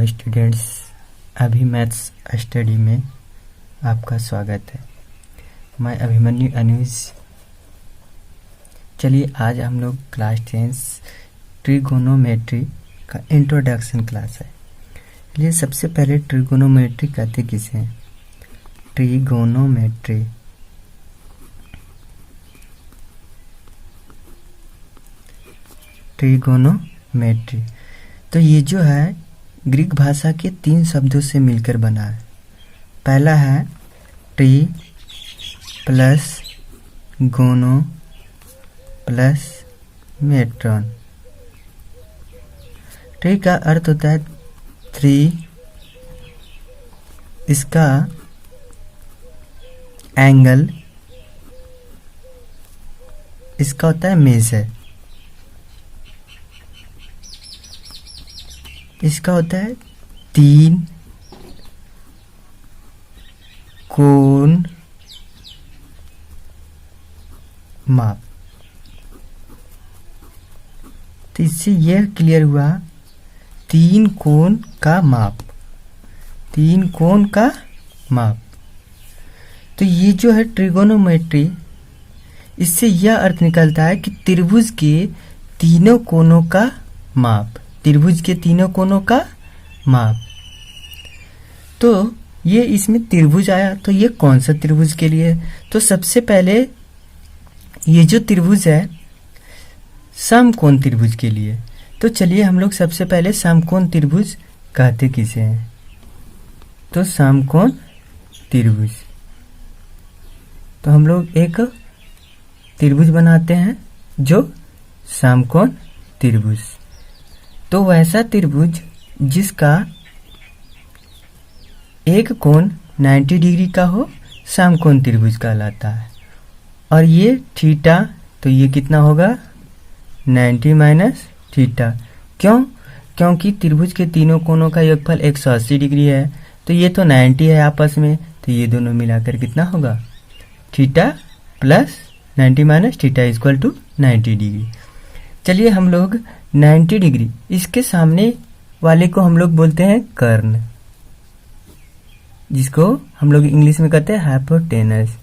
Hello students, अभी maths study में आपका स्वागत है। मैं अभिमन्यु अनुज। चलिए आज हम लोग क्लास 10 ट्रिगोनोमेट्री का इंट्रोडक्शन क्लास है। चलिए सबसे पहले ट्रिगोनोमेट्री कहते किसे हैं? ट्रिगोनोमेट्री ट्रिगोनोमेट्री तो ये जो है ग्रीक भाषा के 3 शब्दों से मिलकर बना है। पहला है ट्री प्लस गोनो प्लस मेट्रॉन। ट्री का अर्थ होता है 3, इसका एंगल, इसका होता है मेजर, इसका होता है 3 कोण माप। तो इससे यह क्लियर हुआ 3 कोण का माप, 3 कोण का माप। तो ये जो है ट्रिगोनोमेट्री, इससे यह अर्थ निकलता है कि त्रिभुज के तीनों कोणों का माप, त्रिभुज के तीनों कोणों का माप। तो ये इसमें त्रिभुज आया, तो ये कौन सा त्रिभुज के लिए है? तो सबसे पहले ये जो त्रिभुज है समकोण त्रिभुज के लिए। तो चलिए हम लोग सबसे पहले समकोण त्रिभुज कहते किसे हैं? तो समकोण त्रिभुज, तो हम लोग एक त्रिभुज बनाते हैं जो समकोण त्रिभुज। तो वैसा त्रिभुज जिसका एक कोण 90 डिग्री का हो समकोण त्रिभुज कहलाता है। और ये थीटा, तो ये कितना होगा 90 माइनस थीटा। क्यों? क्योंकि त्रिभुज के तीनों कोणों का योगफल 180 डिग्री है। तो ये तो 90 है आपस में, तो ये दोनों मिलाकर कितना होगा theta plus 90 minus theta equal to 90 degree. चलिए हम लोग 90 डिग्री, इसके सामने वाले को हम लोग बोलते हैं कर्ण, जिसको हम लोग इंग्लिश में कहते हैं हाइपोटेनस।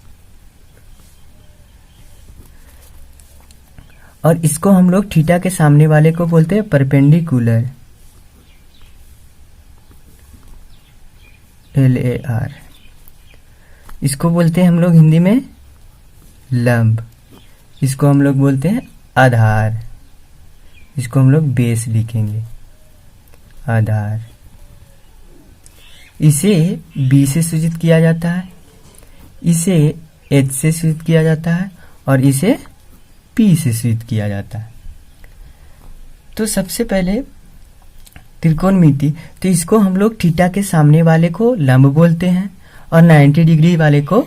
और इसको हम लोग थीटा के सामने वाले को बोलते हैं परपेंडिकुलर, LAR। इसको बोलते हैं हम लोग हिंदी में लंब, इसको हम लोग बोलते हैं आधार, इसको हम लोग बेस लिखेंगे, आधार। इसे B से सूचित किया जाता है, इसे H से सूचित किया जाता है और इसे P से सूचित किया जाता है। तो सबसे पहले त्रिकोणमिति, तो इसको हम लोग थीटा के सामने वाले को लंब बोलते हैं और 90 डिग्री वाले को,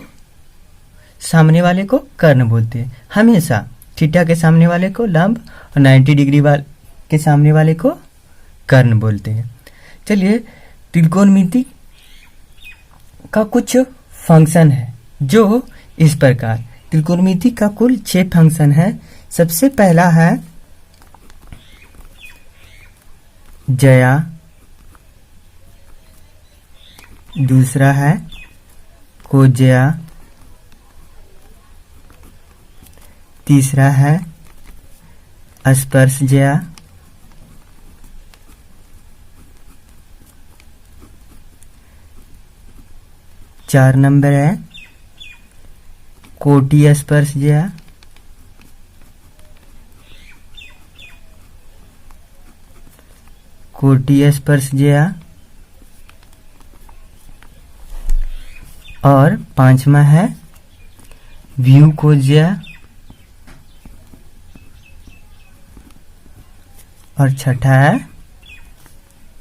सामने वाले को कर्ण बोलते हैं। हमेशा थीटा के सामने वाले को लंब और 90 डिग्री के सामने वाले को कर्ण बोलते हैं। चलिए त्रिकोणमिति का कुछ फंक्शन है जो इस प्रकार, त्रिकोणमिति का कुल 6 फंक्शन है। सबसे पहला है ज्या, दूसरा है कोज्या, तीसरा है स्पर्शज्या, चार नंबर है कोटि स्पर्शज्या, कोटि स्पर्शज्या, और 5वां है व्यूकोज्या, और 6ठा है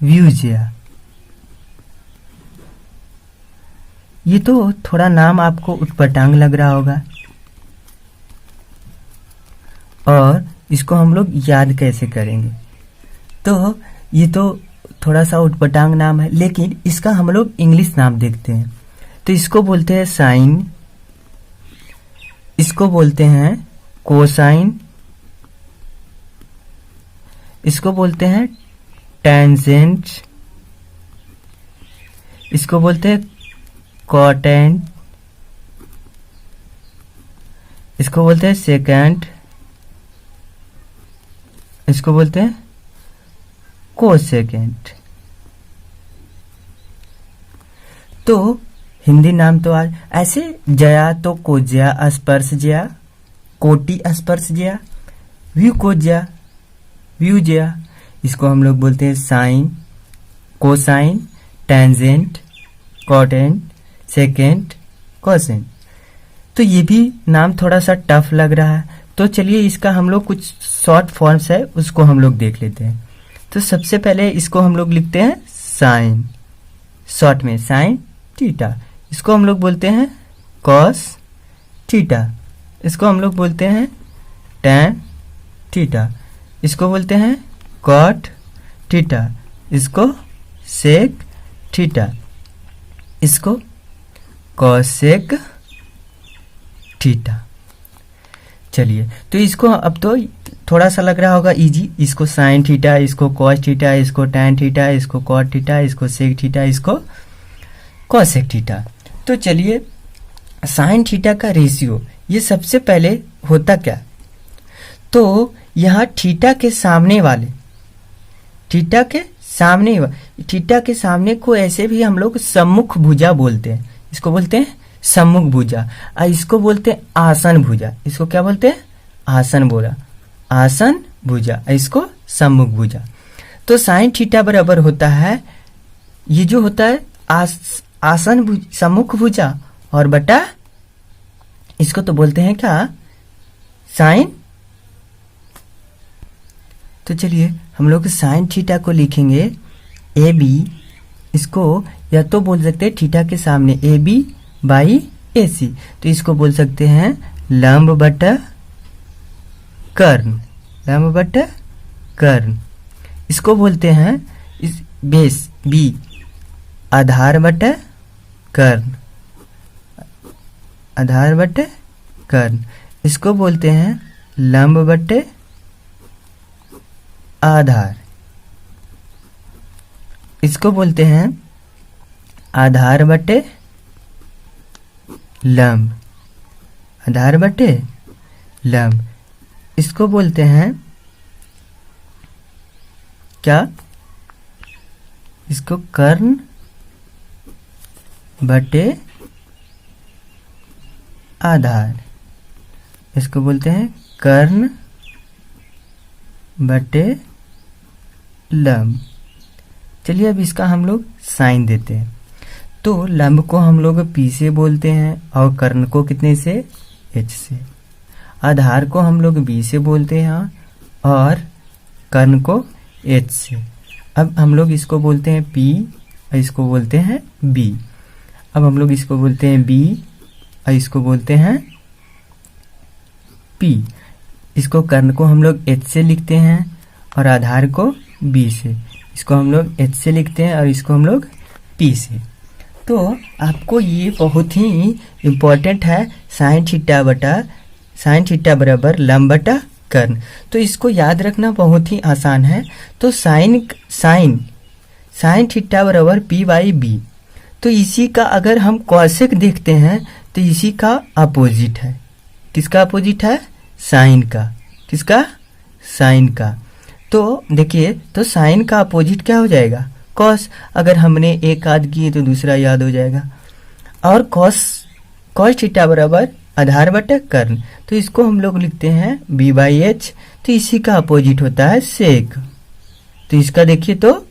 व्यूज्या। ये तो थोड़ा नाम आपको उटपटांग लग रहा होगा, और इसको हम लोग याद कैसे करेंगे? तो ये तो थोड़ा सा उटपटांग नाम है, लेकिन इसका हम लोग इंग्लिश नाम देखते हैं। तो इसको बोलते हैं साइन, इसको बोलते हैं कोसाइन, इसको बोलते हैं टेंजेंट, इसको बोलते हैं कॉटेंट, इसको बोलते हैं सेकेंड, इसको बोलते हैं कोसेकेंट। तो हिंदी नाम तो आज ऐसे जया तो कोज्या स्पर्श जया, कोटि स्पर्श जया, व्यूकोज्या, व्यूज्या, इसको हम लोग बोलते हैं sine, cosine, tangent, cotangent, secant, cosecant. तो ये भी नाम थोड़ा सा टफ लग रहा है, तो चलिए इसका हम लोग कुछ शॉर्ट फॉर्म्स है उसको हम लोग देख लेते हैं। तो सबसे पहले इसको हम लोग लिखते हैं साइन, शॉर्ट में साइन थीटा, इसको हम लोग बोलते हैं कॉस थीटा, इसको हम लोग बोलते हैं टैन थीटा, इसको बोलते हैं कॉट थीटा, इसको सेक थीटा, इसको कॉसेक थीटा। चलिए तो इसको अब तो थोड़ा सा लग रहा होगा इजी, इसको साइन थीटा, इसको कॉस थीटा, इसको टैन थीटा, इसको कॉट थीटा, इसको सेक थीटा, इसको कॉसेक थीटा। तो चलिए साइन थीटा का रेशियो ये सबसे पहले होता क्या, तो यहाँ थीटा के सामने वाले, थीटा के सामने को ऐसे भी हम लोग सम्मुख भुजा बोलते हैं, इसको बोलते हैं सम्मुख भुजा, और इसको बोलते हैं आसन भुजा, इसको क्या बोलते हैं आसन बोला, आसन भुजा, इसको सम्मुख भुजा। तो साइन थीटा बराबर होता है, ये जो होता है आसन सम्मुख भुजा और बटा इसको तो बोलते हैं क्या साइन। तो चलिए हम लोग साइन थीटा को लिखेंगे ए बी, इसको या तो बोल सकते हैं थीटा के सामने ए बी बाई ए सी, तो इसको बोल सकते हैं लंब बटा कर्ण, लंब बटा कर्ण। इसको बोलते हैं इस बेस बी आधार बटा कर्ण, आधार बटे कर्ण, इसको बोलते हैं लंब बटे आधार, इसको बोलते हैं आधार बटे लंब, आधार बटे लंब, इसको बोलते हैं क्या, इसको कर्ण बटे आधार, इसको बोलते हैं कर्ण बटे लंब। चलिए अब इसका हम लोग साइन देते हैं। तो लंब को हम लोग पी से बोलते हैं और कर्ण को कितने से एच से, आधार को हम लोग बी से बोलते हैं और कर्ण को एच से। अब हम लोग इसको बोलते हैं पी और इसको बोलते हैं बी। अब हम लोग इसको बोलते हैं बी और इसको बोलते हैं पी। इसको कर्ण को हम लोग एच से लिखते हैं और आधार को बी से, इसको हम लोग एच से लिखते हैं और इसको हम लोग पी से। तो आपको ये बहुत ही इम्पोर्टेंट है, साइन थीटा बराबर लंब बटा कर्ण। तो इसको याद रखना बहुत ही आसान है। तो साइन थीटा बराबर पी बाई बी। तो इसी का अगर हम कॉसेक देखते हैं तो इसी का अपोजिट है। किसका अपोजिट है? साइन का। किसका? साइन का। तो देखिए, तो साइन का अपोजिट क्या हो जाएगा? कॉस। अगर हमने एक याद किए तो दूसरा याद हो जाएगा। और कॉस थीटा बराबर आधार बटा कर्ण। तो इसको हम लोग लिखते हैं बी बाई एच। तो इसी का अपोजिट होता है सेक। तो इसका देखिए तो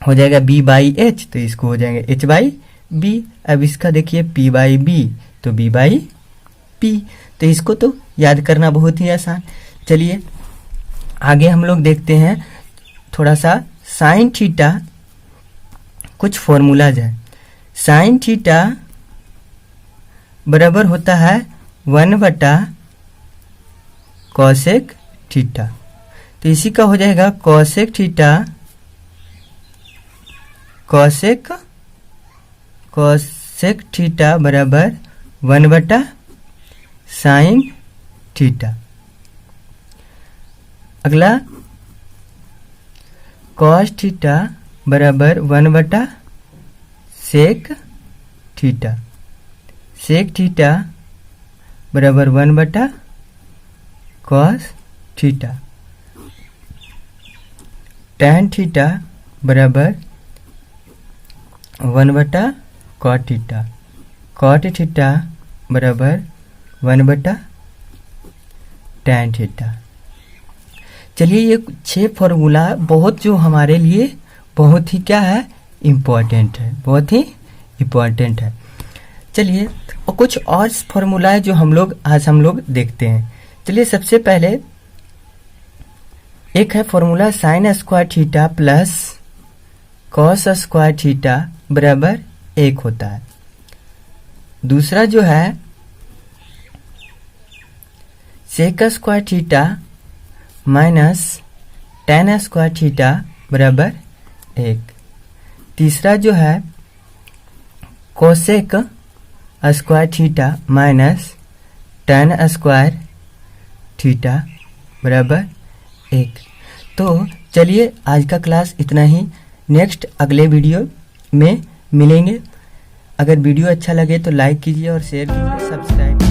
हो जाएगा बी बाई एच, तो इसको हो जाएगा एच बाई बी। अब इसका देखिए पी बाई बी, तो बी बाई पी। तो इसको तो याद करना बहुत ही आसान। चलिए आगे हम लोग देखते हैं थोड़ा सा साइन थीटा, कुछ फॉर्मूलाज है। साइन थीटा बराबर होता है 1 बटा कॉसेक थीटा। तो इसी का हो जाएगा कॉसेक थीटा बराबर 1 बटा साइन थीटा। अगला कॉस थीटा बराबर 1 बटा सेक थीटा। सेक थीटा बराबर 1/cos थीटा। tan थीटा बराबर 1/cot थीटा। cot थीटा बराबर 1/tan थीटा। चलिए ये 6 फॉर्मूला बहुत जो हमारे लिए बहुत ही क्या है, इम्पोर्टेंट है, बहुत ही इम्पोर्टेंट है। चलिए और कुछ और फॉर्मूला है जो हम लोग देखते हैं। चलिए सबसे पहले एक है formula sine square theta plus cos square theta बराबर 1 होता है। दूसरा जो है sec square theta minus tan square theta बराबर 1। तीसरा जो है cosec square theta minus tan square theta बराबर 1। तो चलिए आज का क्लास इतना ही। नेक्स्ट अगले वीडियो में मिलेंगे। अगर वीडियो अच्छा लगे तो लाइक कीजिए और शेयर कीजिए, सब्सक्राइब